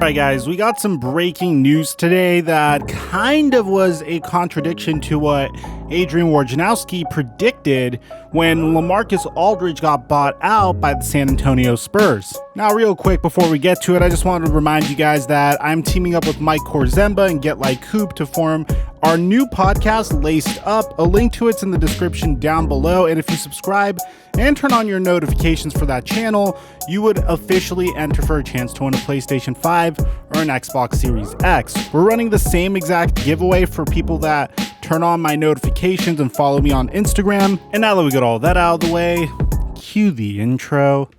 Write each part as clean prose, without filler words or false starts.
Alright guys, we got some breaking news today that kind of was a contradiction to what Adrian Wojnarowski predicted when LaMarcus Aldridge got bought out by the San Antonio Spurs. Now real quick before we get to it, I just wanted to remind you guys that I'm teaming up with Mike Korzemba and Get Like Coop to form our new podcast, Laced Up. A link to it's in the description down below, and if you subscribe and turn on your notifications for that channel, you would officially enter for a chance to win a PlayStation 5 or an Xbox Series X. We're running the same exact giveaway for people that turn on my notifications and follow me on Instagram. And now that we got all that out of the way, cue the intro.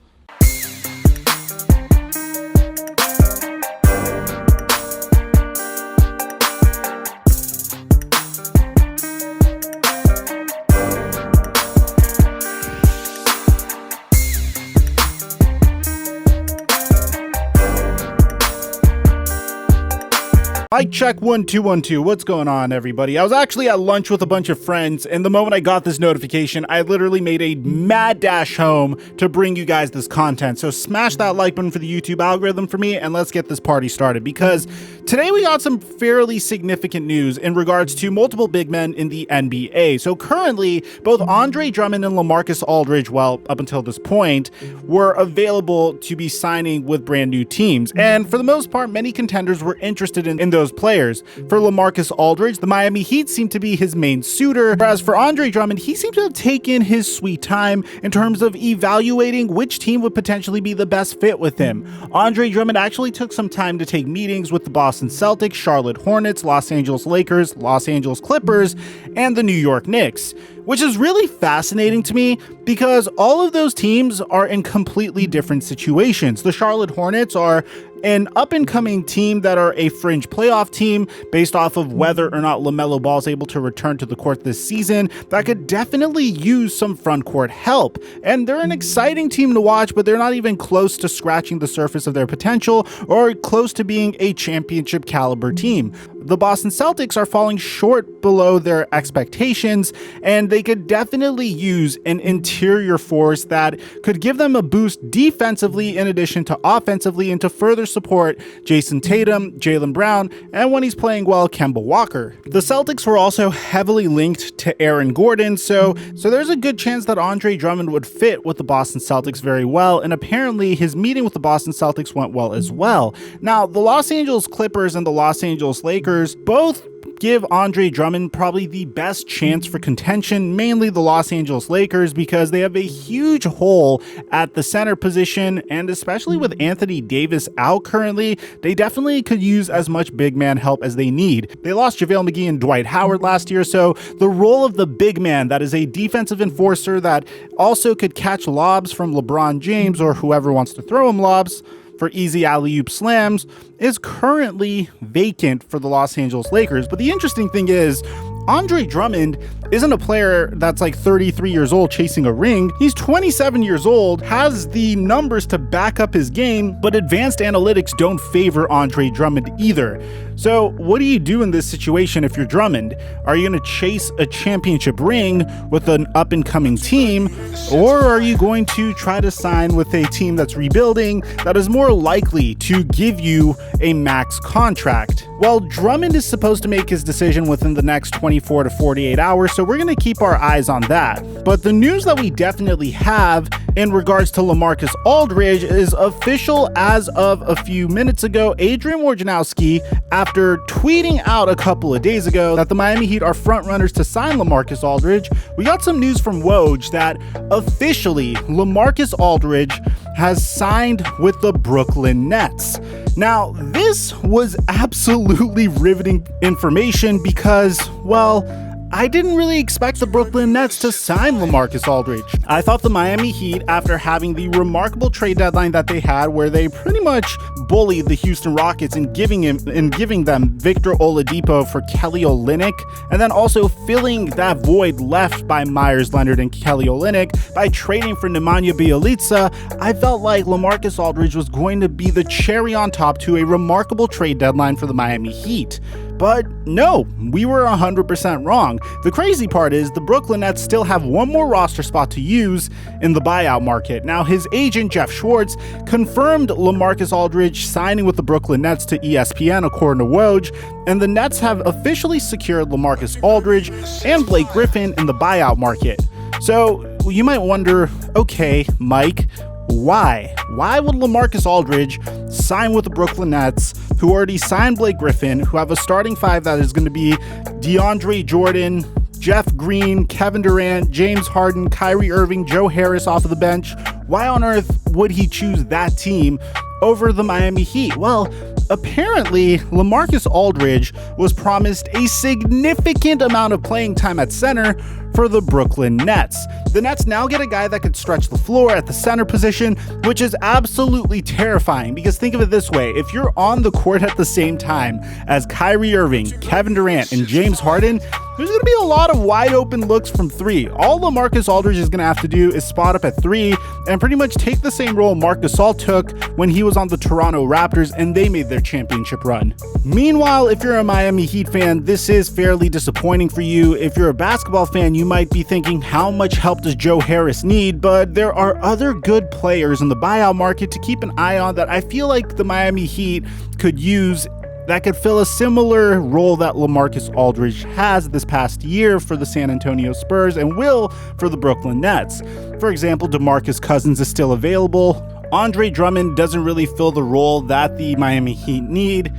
Mic check 1 2 1 2. What's going on, everybody? I was actually at lunch with a bunch of friends, and the moment I got this notification, I literally made a mad dash home to bring you guys this content. So smash that like button for the YouTube algorithm for me, and let's get this party started, because today we got some fairly significant news in regards to multiple big men in the NBA. So currently, both Andre Drummond and LaMarcus Aldridge, well, up until this point, were available to be signing with brand new teams. And for the most part, many contenders were interested in those players. For LaMarcus Aldridge, the Miami Heat seemed to be his main suitor, whereas for Andre Drummond, he seemed to have taken his sweet time in terms of evaluating which team would potentially be the best fit with him. Andre Drummond actually took some time to take meetings with the Boston Celtics, Charlotte Hornets, Los Angeles Lakers, Los Angeles Clippers, and the New York Knicks, which is really fascinating to me because all of those teams are in completely different situations. The Charlotte Hornets are an up-and-coming team that are a fringe playoff team based off of whether or not LaMelo Ball is able to return to the court this season that could definitely use some front court help. And they're an exciting team to watch, but they're not even close to scratching the surface of their potential or close to being a championship caliber team. The Boston Celtics are falling short below their expectations, and they could definitely use an interior force that could give them a boost defensively in addition to offensively, and to further support Jason Tatum, Jaylen Brown, and when he's playing well, Kemba Walker. The Celtics were also heavily linked to Aaron Gordon, so there's a good chance that Andre Drummond would fit with the Boston Celtics very well, and apparently his meeting with the Boston Celtics went well as well. Now, the Los Angeles Clippers and the Los Angeles Lakers both give Andre Drummond probably the best chance for contention, mainly the Los Angeles Lakers, because they have a huge hole at the center position, and especially with Anthony Davis out currently, they definitely could use as much big man help as they need. They lost JaVale McGee and Dwight Howard last year, so the role of the big man that is a defensive enforcer that also could catch lobs from LeBron James or whoever wants to throw him lobs for easy alley-oop slams is currently vacant for the Los Angeles Lakers. But the interesting thing is, Andre Drummond isn't a player that's like 33 years old chasing a ring. He's 27 years old, has the numbers to back up his game, but advanced analytics don't favor Andre Drummond either. So what do you do in this situation if you're Drummond? Are you going to chase a championship ring with an up-and-coming team, or are you going to try to sign with a team that's rebuilding that is more likely to give you a max contract? Well, Drummond is supposed to make his decision within the next 24 to 48 hours, so we're going to keep our eyes on that. But the news that we definitely have in regards to LaMarcus Aldridge is official as of a few minutes ago. Adrian Wojnarowski, after tweeting out a couple of days ago that the Miami Heat are frontrunners to sign LaMarcus Aldridge, we got some news from Woj that officially LaMarcus Aldridge has signed with the Brooklyn Nets. Now, this was absolutely riveting information because, well, I didn't really expect the Brooklyn Nets to sign LaMarcus Aldridge. I thought the Miami Heat, after having the remarkable trade deadline that they had, where they pretty much bullied the Houston Rockets in giving them Victor Oladipo for Kelly Olynyk, and then also filling that void left by Myers Leonard and Kelly Olynyk by trading for Nemanja Bjelica, I felt like LaMarcus Aldridge was going to be the cherry on top to a remarkable trade deadline for the Miami Heat. But no, we were 100% wrong. The crazy part is the Brooklyn Nets still have one more roster spot to use in the buyout market. Now, his agent, Jeff Schwartz, confirmed LaMarcus Aldridge signing with the Brooklyn Nets to ESPN, according to Woj, and the Nets have officially secured LaMarcus Aldridge and Blake Griffin in the buyout market. So you might wonder, okay, Mike, why? Why would LaMarcus Aldridge sign with the Brooklyn Nets, who already signed Blake Griffin, who have a starting five that is going to be DeAndre Jordan, Jeff Green, Kevin Durant, James Harden, Kyrie Irving, Joe Harris off of the bench? Why on earth would he choose that team over the Miami Heat? Well, apparently, LaMarcus Aldridge was promised a significant amount of playing time at center for the Brooklyn Nets. The Nets now get a guy that could stretch the floor at the center position, which is absolutely terrifying, because think of it this way: if you're on the court at the same time as Kyrie Irving, Kevin Durant, and James Harden, there's going to be a lot of wide open looks from three. All LaMarcus Aldridge is going to have to do is spot up at three and pretty much take the same role Marc Gasol took when he was on the Toronto Raptors and they made their championship run. Meanwhile, if you're a Miami Heat fan, this is fairly disappointing for you. If you're a basketball fan, you might be thinking, how much help does Joe Harris need? But there are other good players in the buyout market to keep an eye on that I feel like the Miami Heat could use, that could fill a similar role that LaMarcus Aldridge has this past year for the San Antonio Spurs and will for the Brooklyn Nets. For example, DeMarcus Cousins is still available. Andre Drummond doesn't really fill the role that the Miami Heat need.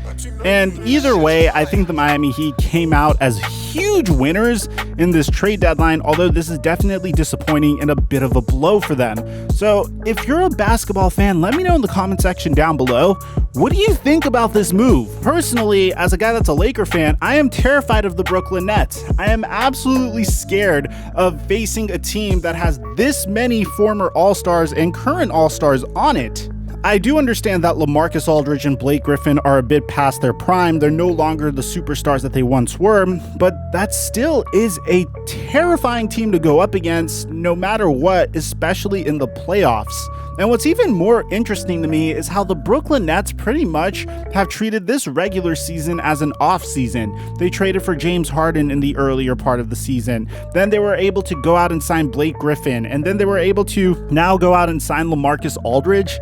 And either way, I think the Miami Heat came out as huge winners in this trade deadline, although this is definitely disappointing and a bit of a blow for them. So if you're a basketball fan, let me know in the comment section down below. What do you think about this move? Personally, as a guy that's a Laker fan, I am terrified of the Brooklyn Nets. I am absolutely scared of facing a team that has this many former All-Stars and current All-Stars on it. I do understand that LaMarcus Aldridge and Blake Griffin are a bit past their prime. They're no longer the superstars that they once were, but that still is a terrifying team to go up against no matter what, especially in the playoffs. And what's even more interesting to me is how the Brooklyn Nets pretty much have treated this regular season as an off season. They traded for James Harden in the earlier part of the season. Then they were able to go out and sign Blake Griffin. And then they were able to now go out and sign LaMarcus Aldridge.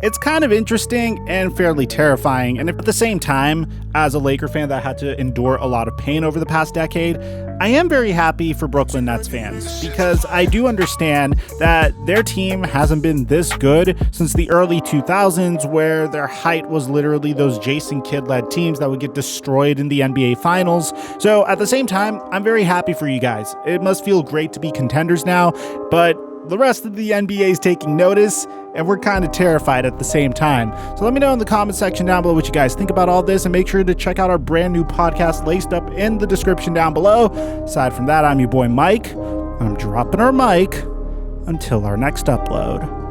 It's kind of interesting and fairly terrifying. And at the same time, as a Laker fan that had to endure a lot of pain over the past decade, I am very happy for Brooklyn Nets fans, because I do understand that their team hasn't been this good since the early 2000s, where their height was literally those Jason Kidd-led teams that would get destroyed in the NBA Finals. So at the same time, I'm very happy for you guys. It must feel great to be contenders now, but the rest of the NBA is taking notice, and we're kind of terrified at the same time. So let me know in the comment section down below what you guys think about all this, and make sure to check out our brand new podcast laced up in the description down below. Aside from that, I'm your boy Mike. I'm dropping our mic until our next upload.